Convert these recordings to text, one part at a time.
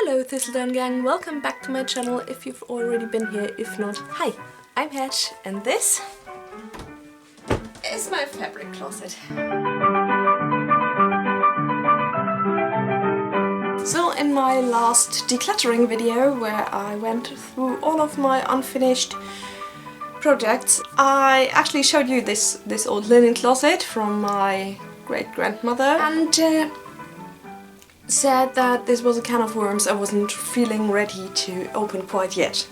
Hello Thistledown Gang, welcome back to my channel if you've already been here. If not, hi, I'm Hatch and this is my fabric closet. So in my last decluttering video where I went through all of my unfinished projects, I actually showed you this old linen closet from my great-grandmother and said that this was a can of worms I wasn't feeling ready to open quite yet.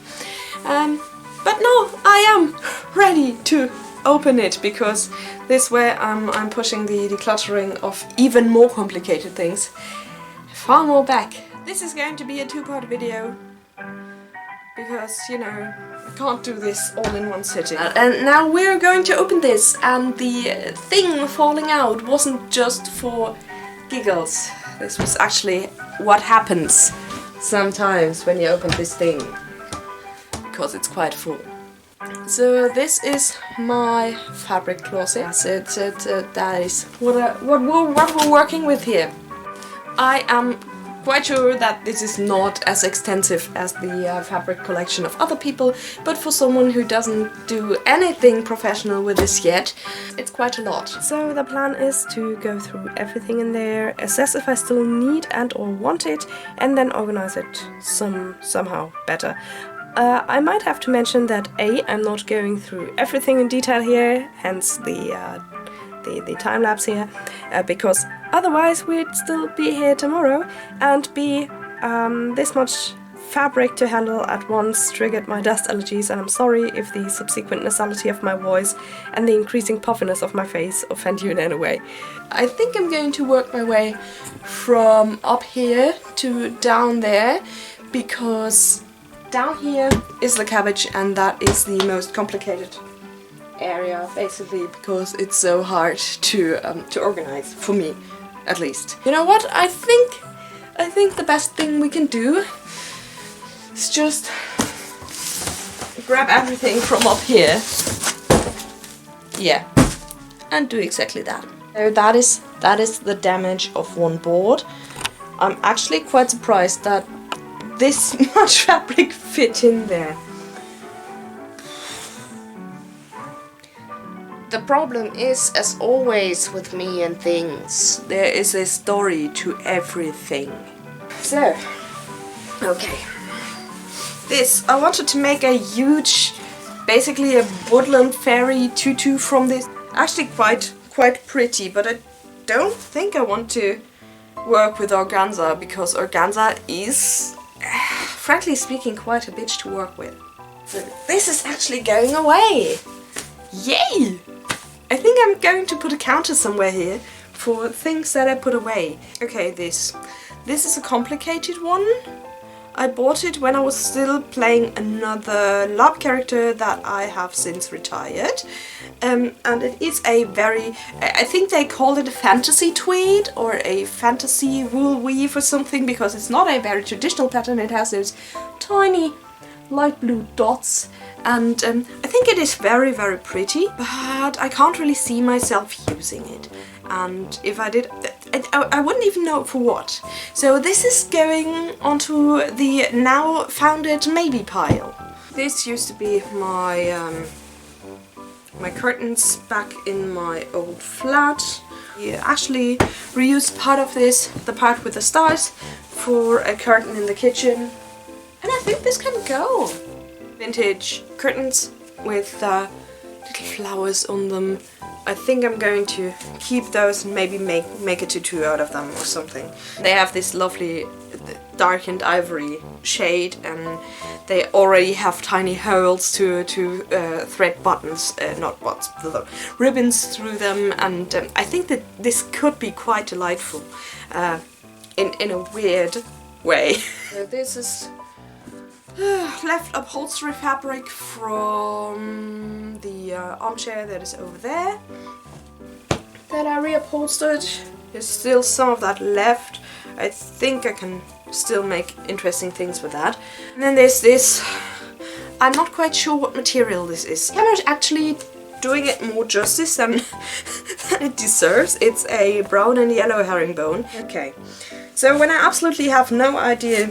But no, I am ready to open it because this way I'm pushing the decluttering of even more complicated things far more back. This is going to be a two-part video because, you know, I can't do this all in one sitting. And now we're going to open this, and the thing falling out wasn't just for giggles. This was actually what happens sometimes when you open this thing, because it's quite full. So this is my fabric closet. That is what we're working with here. I am quite sure that this is not as extensive as the fabric collection of other people, but for someone who doesn't do anything professional with this yet, it's quite a lot. So the plan is to go through everything in there, assess if I still need and or want it, and then organize it somehow better. I might have to mention that I'm not going through everything in detail here, hence the time lapse here, because otherwise we'd still be here tomorrow, and B, this much fabric to handle at once triggered my dust allergies, and I'm sorry if the subsequent nasality of my voice and the increasing puffiness of my face offend you in any way. I think I'm going to work my way from up here to down there, because down here is the cabbage and that is the most complicated area, basically, because it's so hard to organize, for me at least. You know what? I think the best thing we can do is just grab everything from up here, yeah, and do exactly that. So that is the damage of one board. I'm actually quite surprised that this much fabric fit in there. The problem is, as always with me and things, there is a story to everything. So, okay. This, I wanted to make a huge, basically a woodland fairy tutu from this. Actually quite pretty, but I don't think I want to work with organza, because organza is, frankly speaking, quite a bitch to work with. So this is actually going away! Yay! I think I'm going to put a counter somewhere here for things that I put away. Okay, this is a complicated one. I bought it when I was still playing another LARP character that I have since retired. And it is a very, I think they call it a fantasy tweed or a fantasy wool weave or something, because it's not a very traditional pattern. It has those tiny light blue dots, and I think it is very, very pretty, but I can't really see myself using it, and if I did, I wouldn't even know for what. So this is going onto the now founded maybe pile. This used to be my my curtains back in my old flat. We actually reused part of this, the part with the stars, for a curtain in the kitchen. And I think this can go. Vintage curtains with little flowers on them. I think I'm going to keep those and maybe make a tutu out of them or something. They have this lovely darkened ivory shade, and they already have tiny holes to thread buttons, ribbons through them, and I think that this could be quite delightful in a weird way. So this is left upholstery fabric from the armchair that is over there that I reupholstered. There's still some of that left. I think I can still make interesting things with that. And then there's this, I'm not quite sure what material this is. I'm not actually doing it more justice than it deserves. It's a brown and yellow herringbone. Okay, so when I absolutely have no idea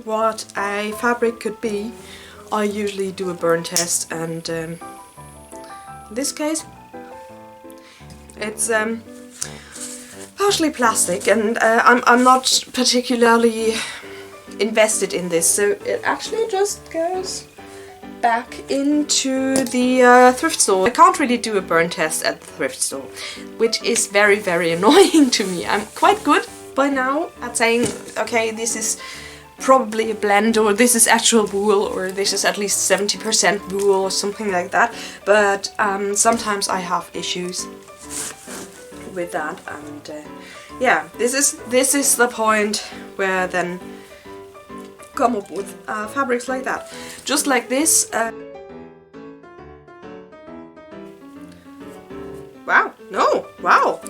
what a fabric could be, I usually do a burn test, and in this case it's partially plastic, and I'm not particularly invested in this, so it actually just goes back into the thrift store. I can't really do a burn test at the thrift store, which is very, very annoying to me. I'm quite good by now at saying, okay, this is probably a blend, or this is actual wool, or this is at least 70% wool, or something like that, but sometimes I have issues with that, and yeah, this is the point where then come up with fabrics like that, just like this. Wow, no, wow,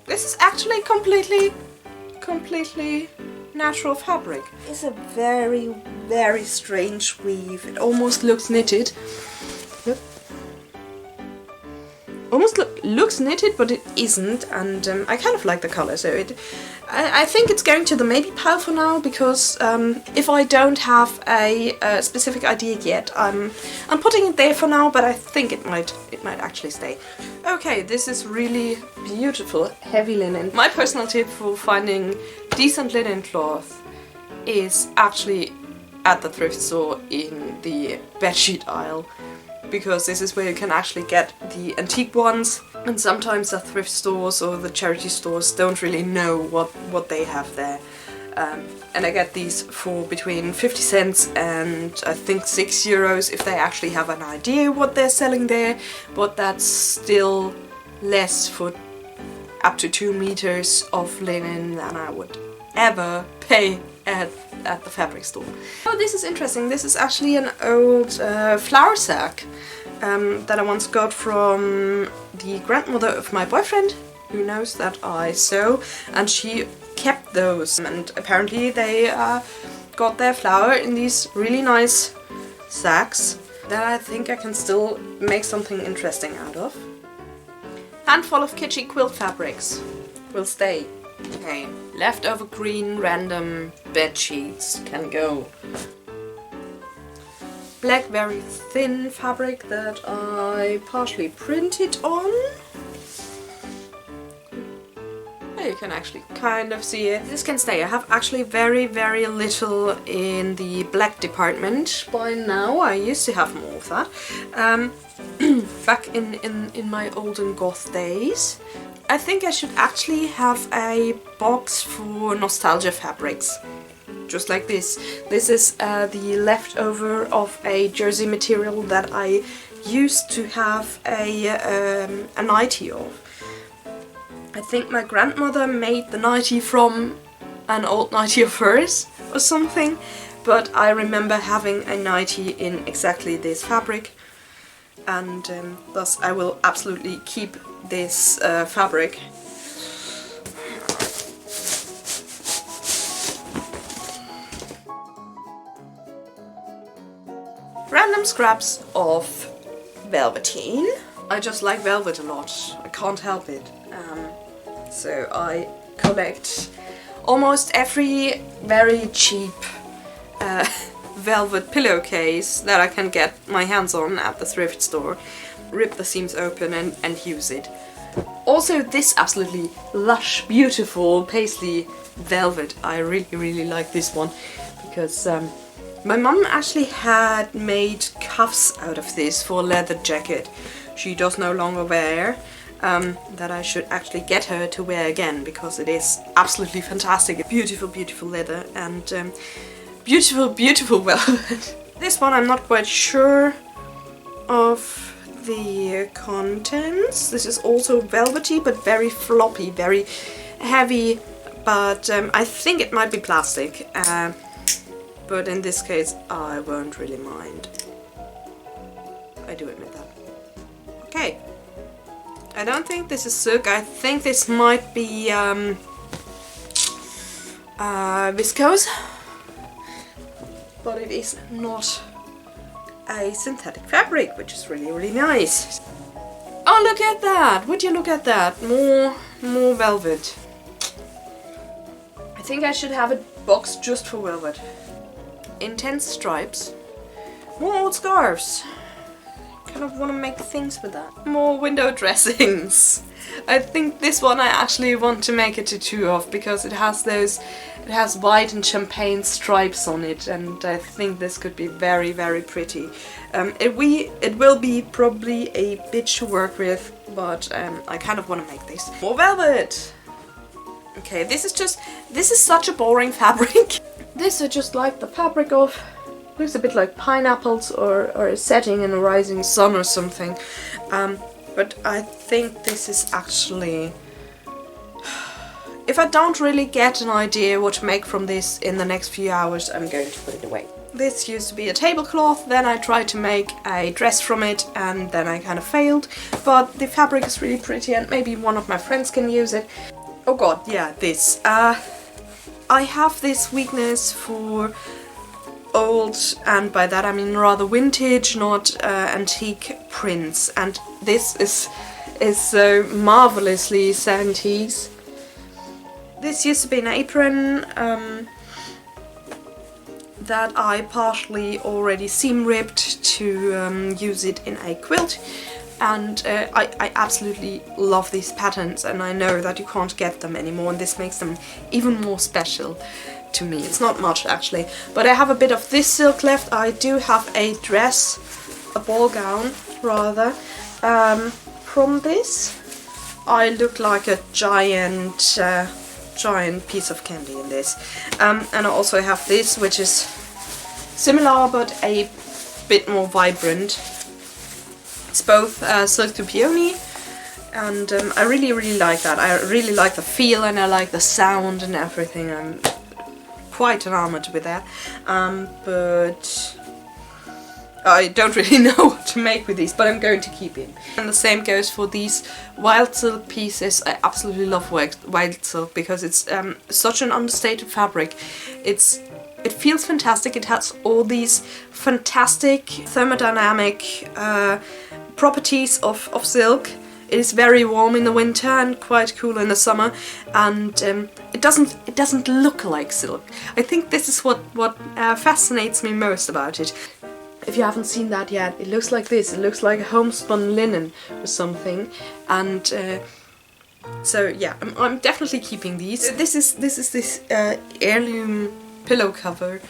this is actually completely natural fabric. It's a very, very strange weave. It almost looks knitted. Look. Almost looks knitted, but it isn't, and I kind of like the color, so I think it's going to the maybe pile for now, because if I don't have a specific idea yet, I'm putting it there for now, but I think it might actually stay. Okay, this is really beautiful heavy linen. My personal tip for finding decent linen cloth is actually at the thrift store in the bedsheet aisle, because this is where you can actually get the antique ones, and sometimes the thrift stores or the charity stores don't really know what they have there. And I get these for between 50 cents and I think €6 if they actually have an idea what they're selling there, but that's still less for up to 2 meters of linen than I would ever pay at the fabric store. Oh, this is interesting. This is actually an old flour sack that I once got from the grandmother of my boyfriend, who knows that I sew, and she kept those, and apparently they got their flour in these really nice sacks that I think I can still make something interesting out of. Handful of kitschy quilt fabrics will stay. Okay, leftover green random bed sheets can go. Black very thin fabric that I partially printed on. You can actually kind of see it. This can stay. I have actually very, very little in the black department by now. I used to have more of that. Back in my olden goth days. I think I should actually have a box for nostalgia fabrics. Just like this. This is the leftover of a jersey material that I used to have a nightie of. I think my grandmother made the nightie from an old nightie of hers or something, but I remember having a nightie in exactly this fabric, and thus I will absolutely keep this fabric. Random scraps of velveteen. I just like velvet a lot, I can't help it. So I collect almost every very cheap velvet pillowcase that I can get my hands on at the thrift store, rip the seams open and use it. Also this absolutely lush, beautiful paisley velvet, I really, really like this one, because my mum actually had made cuffs out of this for a leather jacket she does no longer wear, that I should actually get her to wear again, because it is absolutely fantastic. Beautiful, beautiful leather, and beautiful, beautiful velvet. This one I'm not quite sure of the contents. This is also velvety but very floppy, very heavy, but I think it might be plastic, but in this case I won't really mind. I do admit that. Okay, I don't think this is silk. I think this might be viscose, but it is not a synthetic fabric, which is really, really nice. Oh, look at that! Would you look at that? More velvet. I think I should have a box just for velvet. intense stripes. More old scarves. Kind of want to make things with that. More window dressings. I think this one I actually want to make a tattoo of because it has white and champagne stripes on it, and I think this could be very, very pretty. It will be probably a bit to work with, but I kind of want to make this. More velvet! Okay, this is such a boring fabric. This I just like the fabric of. Looks a bit like pineapples or a setting in a rising sun or something. But I think this is actually... If I don't really get an idea what to make from this in the next few hours, I'm going to put it away. This used to be a tablecloth, then I tried to make a dress from it, and then I kind of failed. But the fabric is really pretty, and maybe one of my friends can use it. Oh god, yeah, this. I have this weakness for old, and by that I mean rather vintage, not antique prints, and this is so marvelously 70s. This used to be an apron that I partially already seam ripped to use it in a quilt, and I absolutely love these patterns, and I know that you can't get them anymore, and this makes them even more special to me. It's not much actually, but I have a bit of this silk left. I do have a dress, a ball gown rather, from this. I look like a giant piece of candy in this. And I also have this, which is similar but a bit more vibrant. It's both silk to peony, and I really like that. I really like the feel, and I like the sound and everything. I'm quite enamored with that, but I don't really know what to make with these, but I'm going to keep it. And the same goes for these wild silk pieces. I absolutely love wild silk because it's such an understated fabric. It feels fantastic. It has all these fantastic thermodynamic properties of silk. It is very warm in the winter and quite cool in the summer, and it doesn't look like silk. I think this is what fascinates me most about it. If you haven't seen that yet, it looks like this. It looks like homespun linen or something, and so yeah, I'm definitely keeping these. This is heirloom pillow cover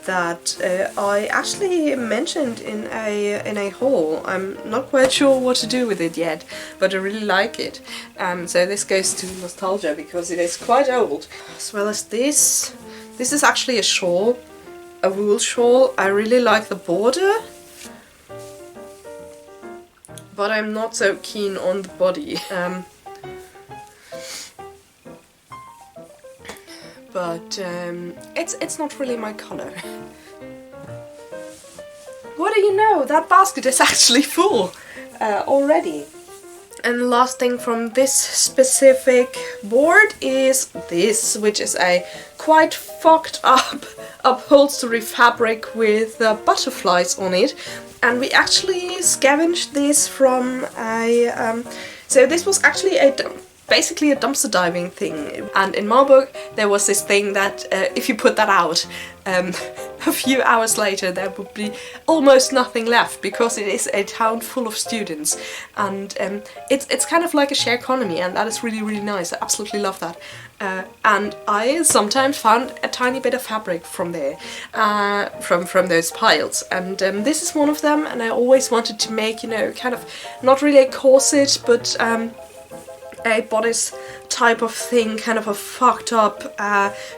that I actually mentioned in a haul. I'm not quite sure what to do with it yet, but I really like it. So this goes to nostalgia because it is quite old. As well as this. This is actually a shawl, a wool shawl. I really like the border, but I'm not so keen on the body. But it's not really my colour. What do you know? That basket is actually full already. And the last thing from this specific board is this, which is a quite fucked up upholstery fabric with butterflies on it. And we actually scavenged this from a... so this was actually basically a dumpster diving thing, and in Marburg there was this thing that if you put that out, a few hours later there would be almost nothing left because it is a town full of students, and it's kind of like a shared economy, and that is really nice. I absolutely love that. And I sometimes found a tiny bit of fabric from there, from those piles, and this is one of them, and I always wanted to make, you know, kind of not really a corset, but a bodice type of thing, kind of a fucked up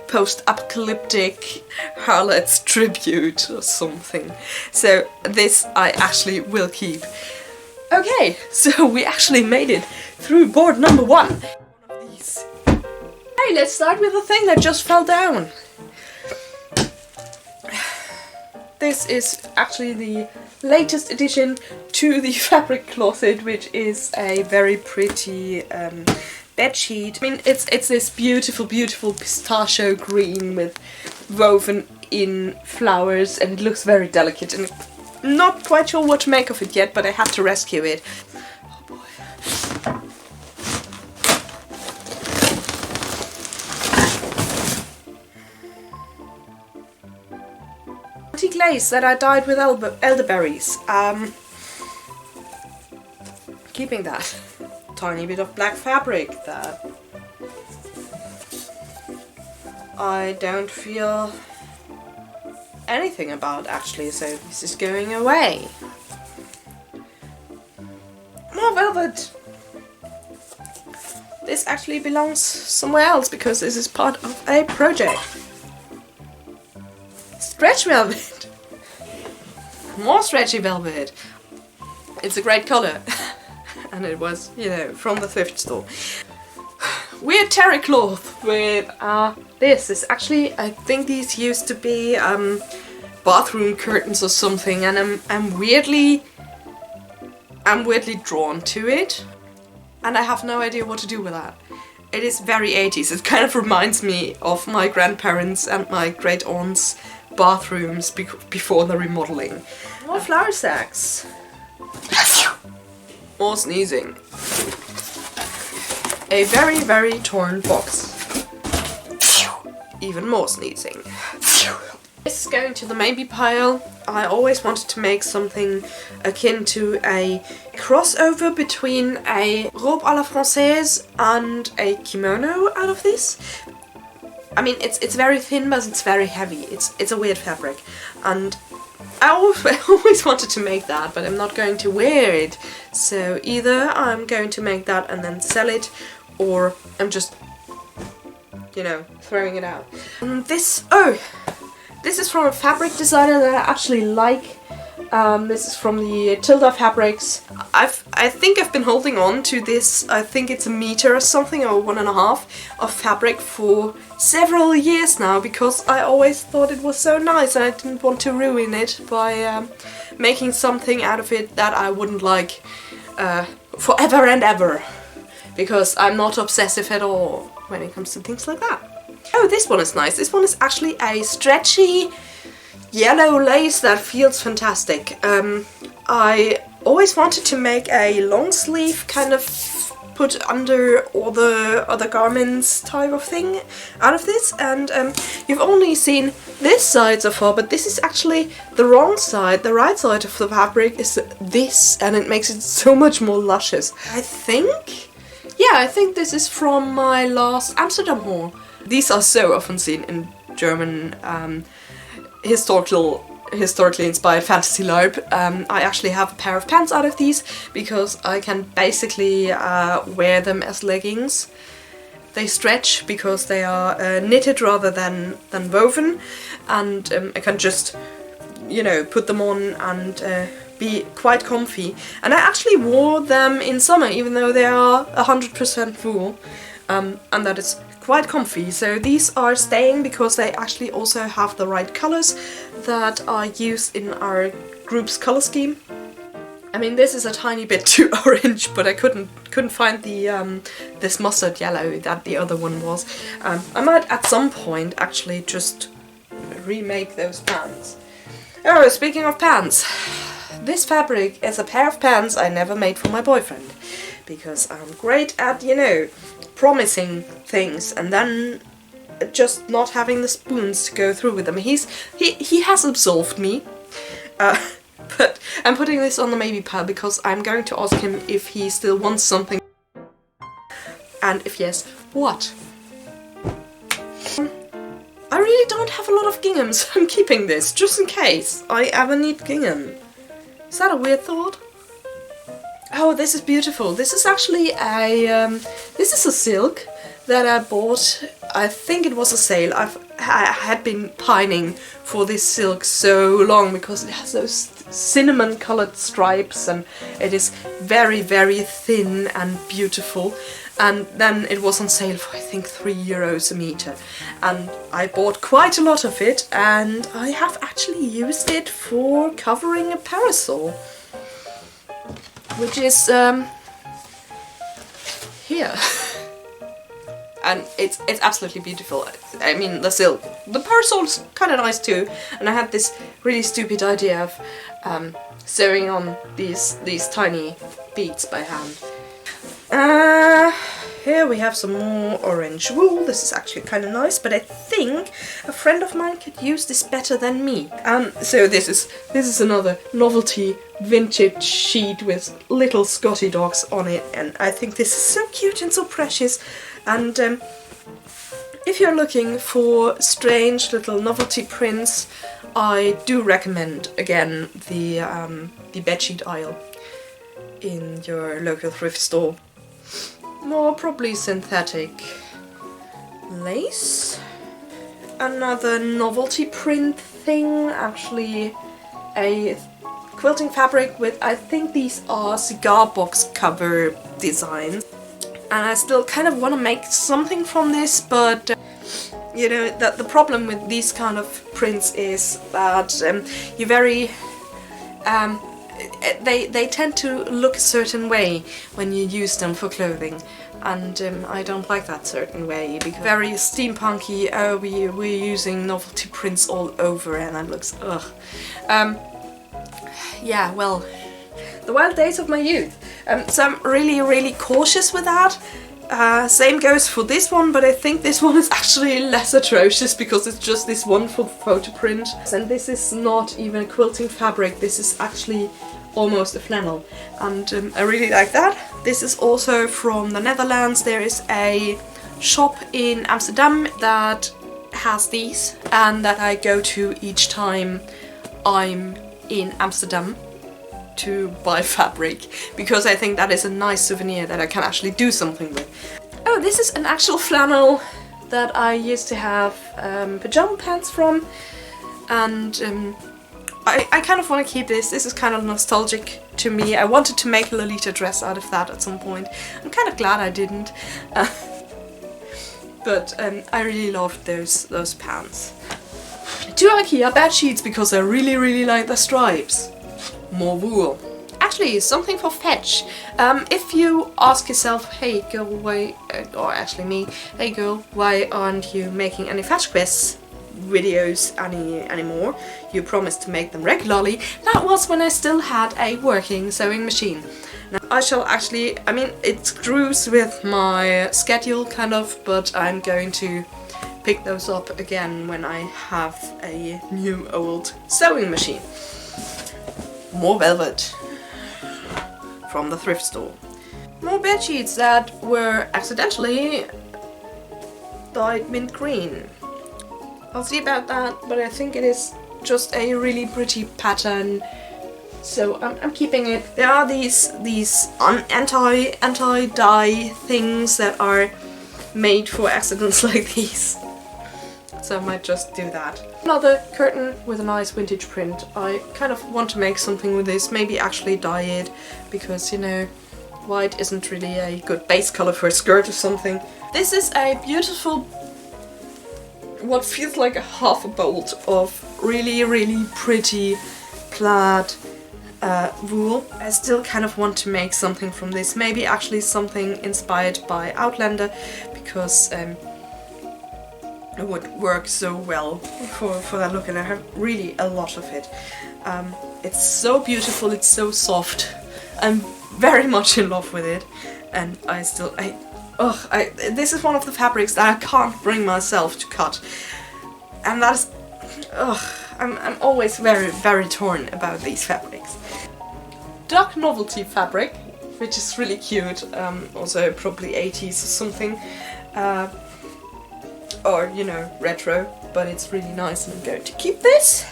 post-apocalyptic harlot's tribute or something. So this I actually will keep. Okay, so we actually made it through board number 1. One of these. Hey, let's start with the thing that just fell down. This is actually the latest addition to the fabric closet, which is a very pretty bed sheet. I mean, it's this beautiful pistachio green with woven in flowers, and it looks very delicate, and I'm not quite sure what to make of it yet, but I had to rescue it. Oh boy. antique lace that I dyed with elderberries. Keeping that. Tiny bit of black fabric that I don't feel anything about actually, so this is going away. More velvet! This actually belongs somewhere else because this is part of a project. Stretch velvet! More stretchy velvet! It's a great colour. And it was, you know, from the thrift store. Weird terry cloth with this is actually, I think these used to be bathroom curtains or something, and I'm weirdly drawn to it, and I have no idea what to do with that. It is very 80s. It kind of reminds me of my grandparents and my great aunts' bathrooms before the remodeling. More flour sacks. More sneezing. A very, very torn box. Even more sneezing. This is going to the maybe pile. I always wanted to make something akin to a crossover between a robe à la française and a kimono out of this. I mean, it's very thin, but it's very heavy. It's a weird fabric, and I always wanted to make that, but I'm not going to wear it. So either I'm going to make that and then sell it, or I'm just, you know, throwing it out. This is from a fabric designer that I actually like. This is from the Tilda Fabrics. I think I've been holding on to this, I think it's 1 meter or something, or 1.5 of fabric for several years now, because I always thought it was so nice and I didn't want to ruin it by making something out of it that I wouldn't like forever and ever, because I'm not obsessive at all when it comes to things like that. Oh, this one is nice. This one is actually a stretchy yellow lace that feels fantastic. I always wanted to make a long sleeve kind of put under all the other garments type of thing out of this, and you've only seen this side so far, but this is actually the wrong side. The right side of the fabric is this, and it makes it so much more luscious. I think this is from my last Amsterdam haul. These are so often seen in German historically inspired fantasy LARP. I actually have a pair of pants out of these because I can basically wear them as leggings. They stretch because they are knitted rather than woven, and I can just, you know, put them on and be quite comfy. And I actually wore them in summer, even though they are 100% wool, and that is quite comfy. So these are staying because they actually also have the right colors that are used in our group's color scheme. I mean, this is a tiny bit too orange, but I couldn't find the this mustard yellow that the other one was. I might at some point actually just remake those pants. Oh, speaking of pants, this fabric is a pair of pants I never made for my boyfriend, because I'm great at, you know, promising things and then just not having the spoons to go through with them. He has absolved me, but I'm putting this on the maybe pile because I'm going to ask him if he still wants something, and if yes, what? I really don't have a lot of gingham, so I'm keeping this just in case I ever need gingham. Is that a weird thought? Oh, this is beautiful. This is actually a this is a silk that I bought. I think it was a sale. I had been pining for this silk so long because it has those cinnamon colored stripes and it is very, very thin and beautiful. And then it was on sale for, I think, €3 a meter. And I bought quite a lot of it, and I have actually used it for covering a parasol, which is here. And it's absolutely beautiful. I mean, the silk. The parasol's kind of nice too. And I had this really stupid idea of sewing on these tiny beads by hand. here we have some more orange wool. This is actually kind of nice, but I think a friend of mine could use this better than me. So this is another novelty vintage sheet with little Scotty dogs on it, and I think this is so cute and so precious. And if you're looking for strange little novelty prints, I do recommend again the bedsheet aisle in your local thrift store. More probably synthetic lace. Another novelty print thing, actually a quilting fabric with, I think these are cigar box cover designs. And I still kind of want to make something from this, but you know, the problem with these kind of prints is that you very they tend to look a certain way when you use them for clothing, and I don't like that certain way, because very steampunky, oh we're using novelty prints all over, and that looks ugh. Yeah, well, the wild days of my youth. So I'm really cautious with that. Same goes for this one, but I think this one is actually less atrocious because it's just this one for photo print. And this is not even a quilting fabric, this is actually almost a flannel. And I really like that. This is also from the Netherlands. There is a shop in Amsterdam that has these and that I go to each time I'm in Amsterdam to buy fabric, because I think that is a nice souvenir that I can actually do something with. Oh, this is an actual flannel that I used to have pajama pants from, and I kind of want to keep this. This is kind of nostalgic to me. I wanted to make a Lolita dress out of that at some point. I'm kind of glad I didn't. But I really loved those pants. 2 IKEA bed sheets because I really like the stripes. More wool. Actually, something for fetch. If you ask yourself, hey girl, why, or actually me, hey girl, why aren't you making any fetch quests videos anymore? You promised to make them regularly. That was when I still had a working sewing machine. Now, I shall actually, I mean, it screws with my schedule kind of, but I'm going to pick those up again when I have a new old sewing machine. More velvet from the thrift store. More bed sheets that were accidentally dyed mint green. I'll see about that, but I think it is just a really pretty pattern, so I'm keeping it. There are these anti-dye things that are made for accidents like these, so I might just do that. Another curtain with a nice vintage print. I kind of want to make something with this, maybe actually dye it, because, you know, white isn't really a good base color for a skirt or something. This is a beautiful, what feels like a half a bolt of really pretty plaid wool. I still kind of want to make something from this, maybe actually something inspired by Outlander, because it would work so well for that look, and I have really a lot of it. It's so beautiful, it's so soft. I'm very much in love with it, and this is one of the fabrics that I can't bring myself to cut, and that's, I'm always very torn about these fabrics. Duck novelty fabric, which is really cute, also probably 80s or something. Or, you know, retro, but it's really nice, and I'm going to keep this.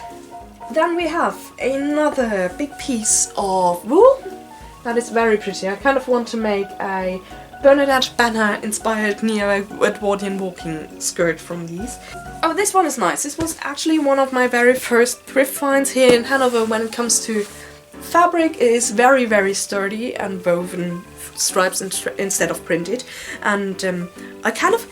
Then we have another big piece of wool that is very pretty. I kind of want to make a Bernadette Banner inspired neo-Edwardian walking skirt from these. Oh, this one is nice. This was actually one of my very first thrift finds here in Hanover when it comes to fabric. It is very sturdy and woven stripes instead of printed, and I kind of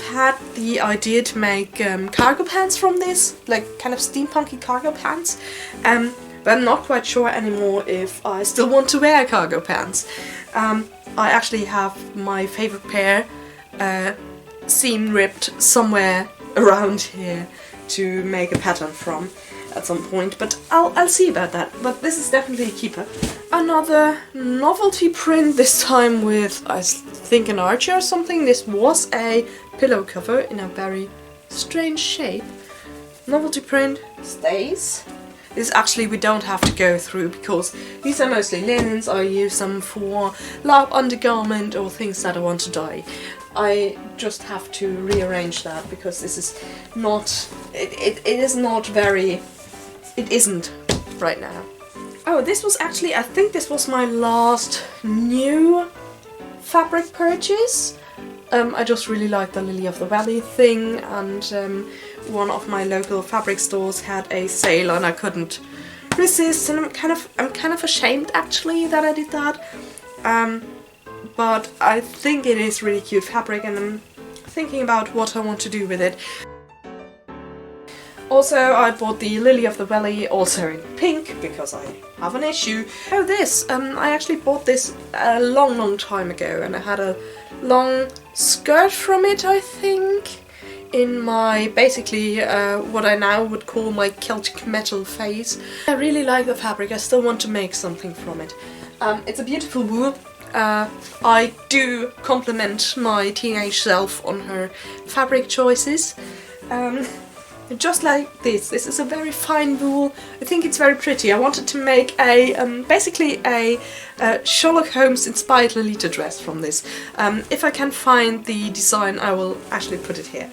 had the idea to make cargo pants from this, like kind of steampunky cargo pants, but I'm not quite sure anymore if I still want to wear cargo pants. I actually have my favorite pair seam ripped somewhere around here to make a pattern from. at some point, but I'll see about that. But this is definitely a keeper. Another novelty print, this time with, I think, an archer or something. This was a pillow cover in a very strange shape. Novelty print stays. This actually we don't have to go through because these are mostly linens. I use them for lab undergarment or things that I want to dye. I just have to rearrange that because this is not, it isn't right now. Oh, this was actually, I think this was my last new fabric purchase. I just really like the Lily of the Valley thing, and one of my local fabric stores had a sale and I couldn't resist, and I'm kind of ashamed actually that I did that. But I think it is really cute fabric and I'm thinking about what I want to do with it. Also, I bought the Lily of the Valley also in pink because I have an issue. Oh, this! I actually bought this a long time ago and I had a long skirt from it, I think, in my basically what I now would call my Celtic metal phase. I really like the fabric, I still want to make something from it. It's a beautiful wool. I do compliment my teenage self on her fabric choices. Just like this is a very fine wool. I think it's very pretty. I wanted to make a basically a Sherlock Holmes inspired Lolita dress from this. If I can find the design, I will actually put it here.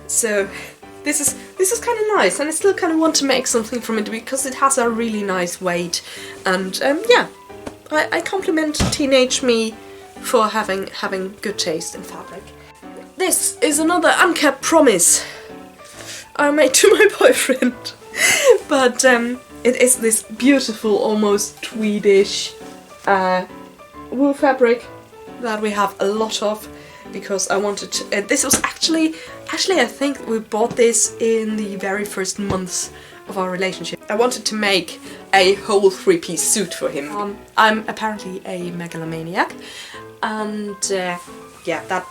So this is kind of nice, and I still kind of want to make something from it because it has a really nice weight. And yeah, I compliment teenage me for having good taste in fabric. This is another unkept promise I made to my boyfriend, but it is this beautiful, almost tweedish wool fabric that we have a lot of because I wanted to. This was actually I think we bought this in the very first months of our relationship. I wanted to make a whole three-piece suit for him. I'm apparently a megalomaniac, and yeah, that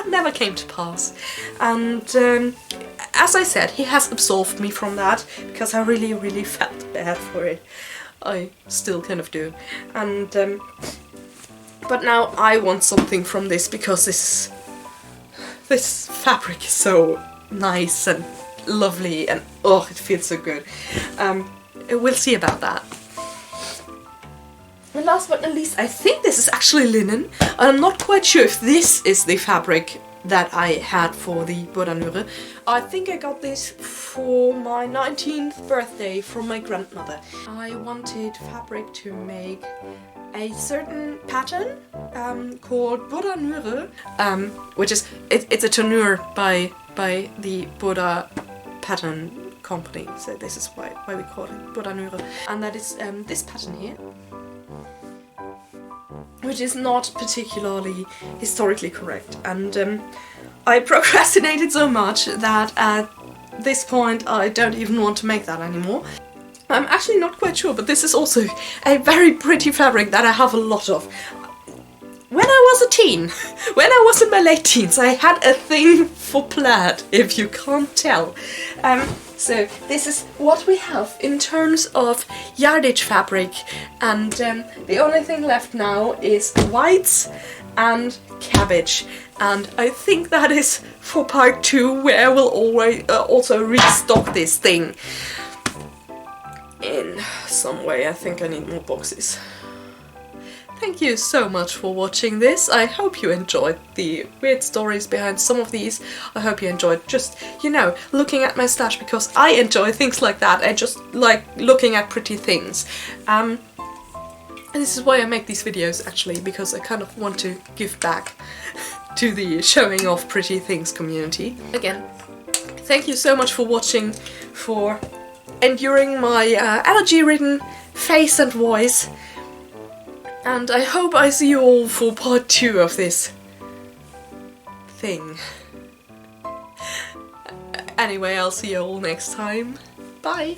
never came to pass. And as I said, he has absolved me from that because I really felt bad for it. I still kind of do. And but now I want something from this because this fabric is so nice and lovely, and oh, it feels so good. We'll see about that. And last but not least, I think this is actually linen. I'm not quite sure if this is the fabric that I had for the Bodanure. I think I got this for my 19th birthday from my grandmother. I wanted fabric to make a certain pattern called Bodanure, which is it's a tournure by the Boda pattern company. So this is why we call it Bodanure, and that is this pattern here, which is not particularly historically correct, and I procrastinated so much that at this point I don't even want to make that anymore. I'm actually not quite sure, but this is also a very pretty fabric that I have a lot of. When I was a teen, when I was in my late teens, I had a thing for plaid, if you can't tell. So this is what we have in terms of yardage fabric, and the only thing left now is whites and cabbage, and I think that is for part 2, where I will always also restock this thing in some way. I think I need more boxes. Thank you so much for watching this. I hope you enjoyed the weird stories behind some of these. I hope you enjoyed just, you know, looking at my stash, because I enjoy things like that. I just like looking at pretty things. And this is why I make these videos, actually, because I kind of want to give back to the showing off pretty things community. Again, thank you so much for watching, for enduring my allergy-ridden face and voice. And I hope I see you all for part 2 of this thing. Anyway, I'll see you all next time. Bye!